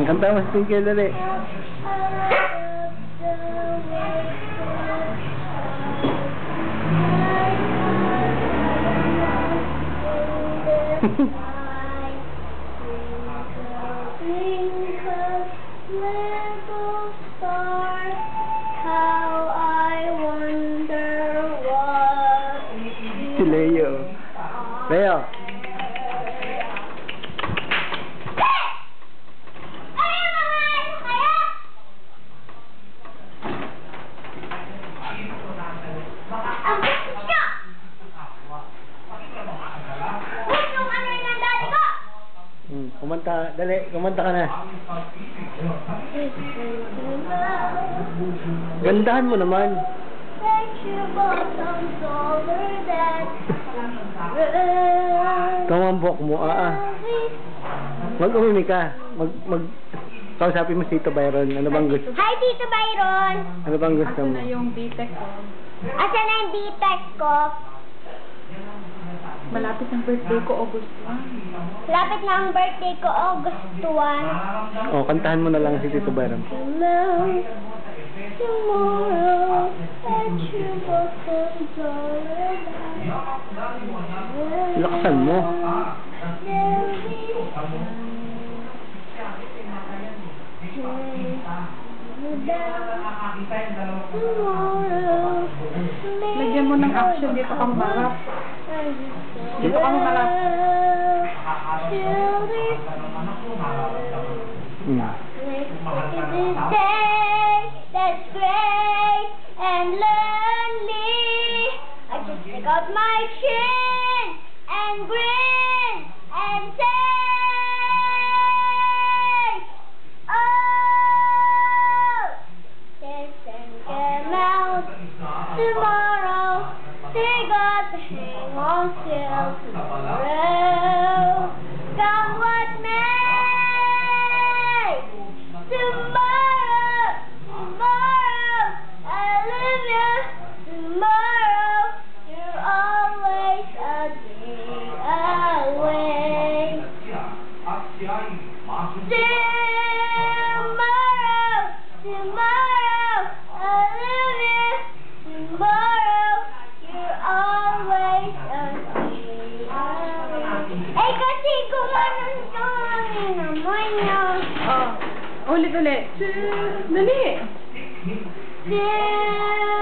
Kanta mo si Twinkle, dali. Si Leo. Leo. Kumanta, dali, kumanta ka na. Gandahan mo naman. Tumambok mo, Mag-umimi ka. Kausapin mo si Tito Byron. Ano bang gusto? Hi, Tito Byron! Ano bang gusto mo? Asa na yung B-Tech ko? Asa na yung B-Tech ko? Malapit ang birthday ko, August 1. Lapit na ang birthday ko, August 1. Oh, kantahan mo na lang si Tito Byron. Tomorrow, and you will come Laksan mo. Lagyan mo ng action dito kang marap. Dito kang marap. That's great and lonely. I just stick out my chin and grin and say, oh, there's and come out tomorrow. They got the hang on till tomorrow. Come what may, tomorrow, tomorrow, I love you. Tomorrow, you're always a day away. Tomorrow, tomorrow, I love you. Tomorrow, you're always a day away. Eh, kasi gumanon ka naman yun. Oh, ulit. Dali. Tomorrow.